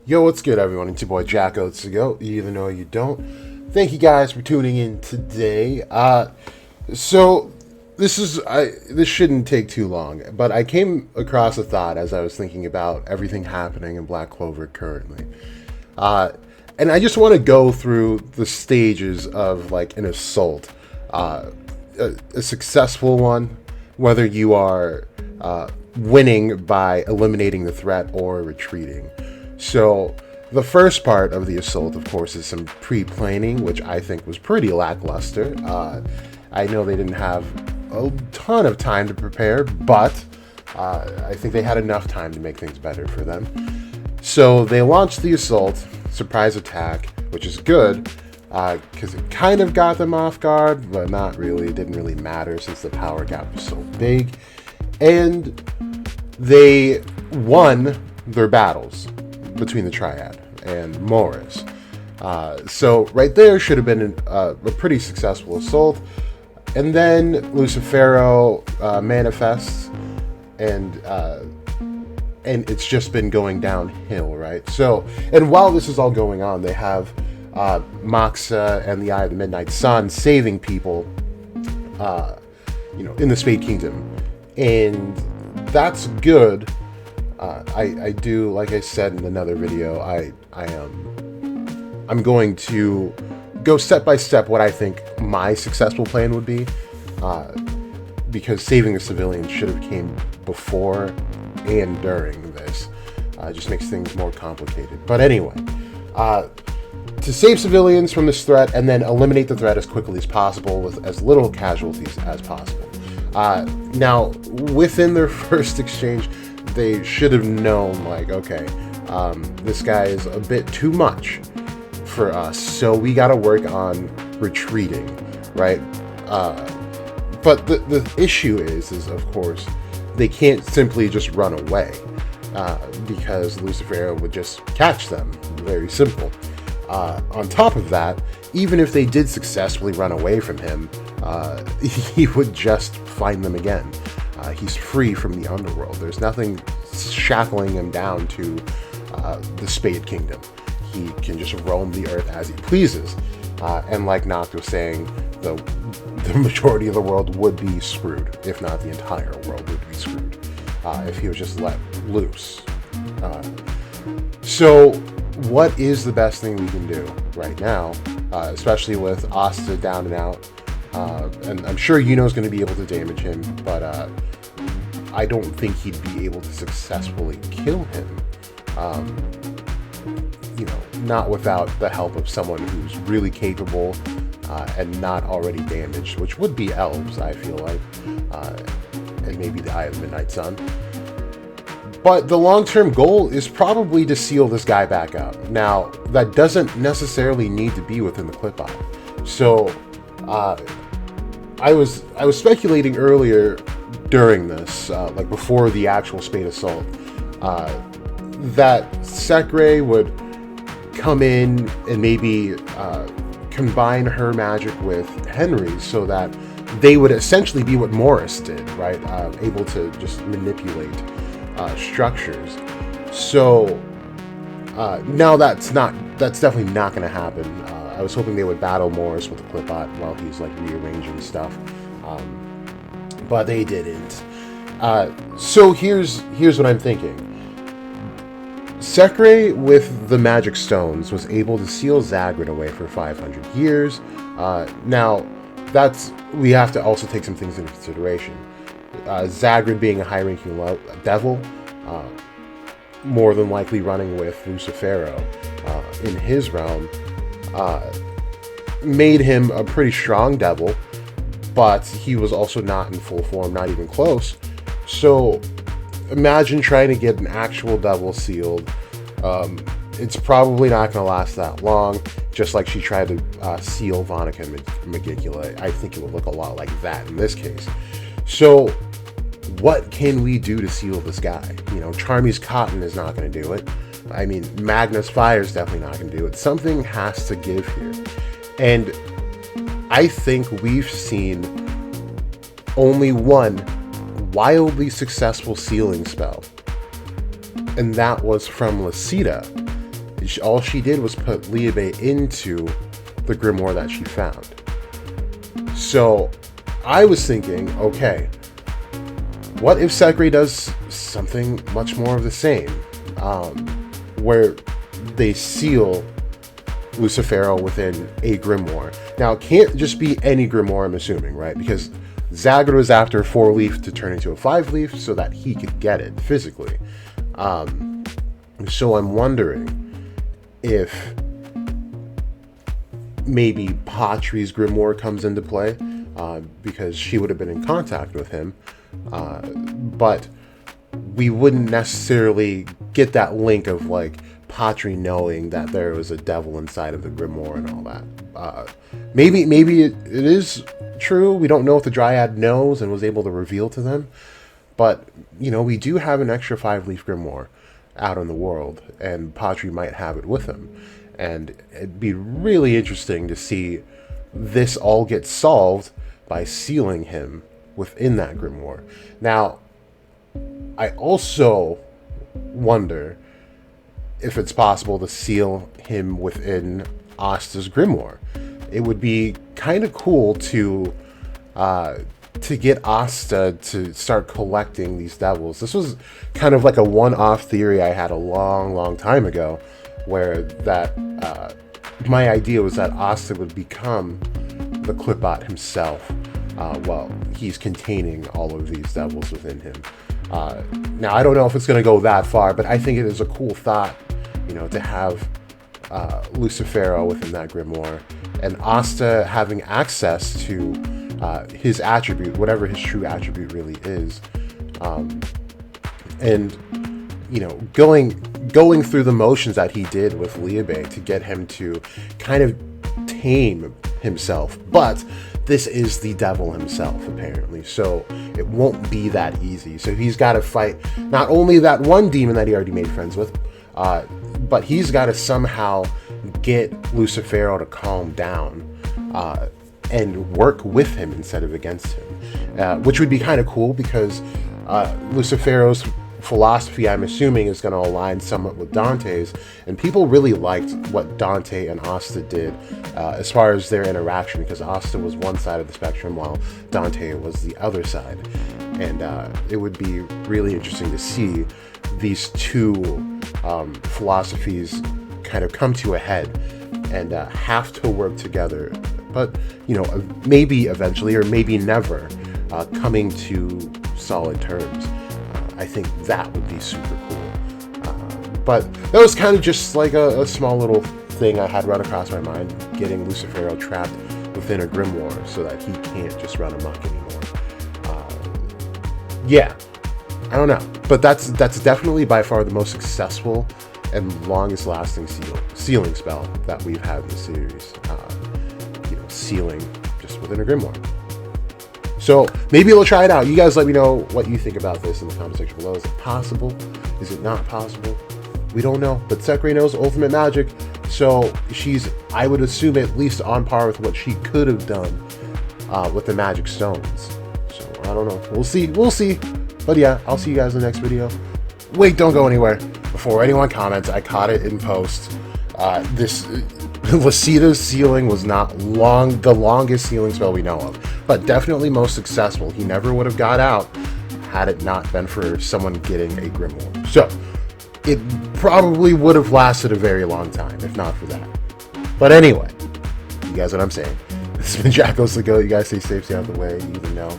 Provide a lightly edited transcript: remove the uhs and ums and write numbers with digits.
Yo, what's good, everyone? It's your boy Jacko. Let's go, even though you don't. Thank you guys for tuning in today. So this shouldn't take too long, but I came across a thought as I was thinking about everything happening in Black Clover currently, and I just want to go through the stages of like an assault, a successful one, whether you are winning by eliminating the threat or retreating. So the first part of the assault, of course, is some pre-planning, which I think was pretty lackluster. I know they didn't have a ton of time to prepare, but I think they had enough time to make things better for them. So they launched the assault, surprise attack, which is good, because it kind of got them off guard, but not really. It didn't really matter since the power gap was so big. And they won their battles between the Triad and Morris. So right there should have been a pretty successful assault. And then Lucifero manifests, and it's just been going downhill, right? So, and while this is all going on, they have Moxa and the Eye of the Midnight Sun saving people, in the Spade Kingdom, and that's good. I do, like I said in another video, I'm going to go step by step what I think my successful plan would be, because saving the civilians should have came before and during this. It just makes things more complicated. But anyway, to save civilians from this threat and then eliminate the threat as quickly as possible with as little casualties as possible. Now, within their first exchange, they should have known, like, okay, this guy is a bit too much for us, so we got to work on retreating, right? But the issue is of course, they can't simply just run away, because Lucifero would just catch them. Very simple. On top of that, even if they did successfully run away from him, he would just find them again. He's free from the underworld. There's nothing shackling him down to the Spade Kingdom. He can just roam the earth as he pleases. And like Noct was saying, the majority of the world would be screwed, if not the entire world would be screwed, if he was just let loose. So what is the best thing we can do right now, especially with Asta down and out? And I'm sure Yuno's going to be able to damage him, but I don't think he'd be able to successfully kill him. Not without the help of someone who's really capable and not already damaged, which would be elves, I feel like, and maybe the Eye of the Midnight Sun. But the long-term goal is probably to seal this guy back up. Now, that doesn't necessarily need to be within the clip-out. So, I was speculating earlier during this, like before the actual Spade Assault, that Sekre would come in and maybe combine her magic with Henry's so that they would essentially be what Morris did, right? Able to just manipulate structures. So now that's definitely not going to happen. I was hoping they would battle Morris with the Clipbot while he's like rearranging stuff, but they didn't. So here's what I'm thinking. Sekre, with the magic stones, was able to seal Zagrid away for 500 years. Now, we have to also take some things into consideration. Zagrid being a high-ranking devil, more than likely running with Lucifero in his realm, made him a pretty strong devil, but he was also not in full form, not even close. So imagine trying to get an actual devil sealed. It's probably not going to last that long, just like she tried to seal Vonica and Megicula. I think it would look a lot like that in this case. So what can we do to seal this guy? Charmy's Cotton is not going to do it. I mean, Magnus Fire is definitely not going to do it. Something has to give here. And I think we've seen only one wildly successful sealing spell, and that was from Lucida. all she did was put Liebe into the grimoire that she found. So I was thinking, okay, what if Sekri does something much more of the same, where they seal Lucifero within a grimoire? Now, it can't just be any grimoire, I'm assuming, right? Because Zagor was after 4-leaf to turn into a 5-leaf so that he could get it physically. So I'm wondering if maybe Patri's grimoire comes into play, because she would have been in contact with him, but we wouldn't necessarily get that link of like Patri knowing that there was a devil inside of the grimoire and all that. Maybe it is true. We don't know if the Dryad knows and was able to reveal to them, but you know, we do have an extra 5-leaf grimoire out in the world, and Patri might have it with him, and it'd be really interesting to see this all get solved by sealing him within that grimoire. Now, I also wonder if it's possible to seal him within Asta's grimoire. It would be kind of cool to get Asta to start collecting these devils. This was kind of like a one-off theory I had a long time ago, where that my idea was that Asta would become the Clipbot himself while he's containing all of these devils within him. Now, I don't know if it's going to go that far, but I think it is a cool thought, you know, to have Lucifero within that grimoire, and Asta having access to his attribute, whatever his true attribute really is, and you know, going through the motions that he did with Liebe to get him to kind of tame himself. But this is the devil himself, apparently, so it won't be that easy. So he's got to fight not only that one demon that he already made friends with, but he's got to somehow get Lucifero to calm down and work with him instead of against him, which would be kind of cool, because Lucifero's philosophy, I'm assuming, is going to align somewhat with Dante's, and people really liked what Dante and Asta did as far as their interaction, because Asta was one side of the spectrum while Dante was the other side, and it would be really interesting to see these two philosophies kind of come to a head and have to work together, but you know, maybe eventually or maybe never coming to solid terms. I think that would be super cool. But that was kind of just like a small little thing I had run across my mind, getting Lucifero trapped within a grimoire so that he can't just run amok anymore. Yeah, I don't know, but that's definitely by far the most successful and longest lasting sealing spell that we've had in the series. You know, sealing just within a grimoire. So maybe we'll try it out. You guys let me know what you think about this in the comment section below. Is it possible? Is it not possible? We don't know. But Sekri knows ultimate magic, so she's, I would assume, at least on par with what she could have done with the magic stones. So I don't know. We'll see. We'll see. But yeah, I'll see you guys in the next video. Wait, don't go anywhere. Before anyone comments, I caught it in post. This Lasita's sealing was not the longest sealing spell we know of, but definitely most successful. He never would have got out had it not been for someone getting a grimoire. So it probably would have lasted a very long time if not for that. But anyway, you guys know what I'm saying. This has been Jackos the Goat. You guys stay safe, stay out of the way. You even know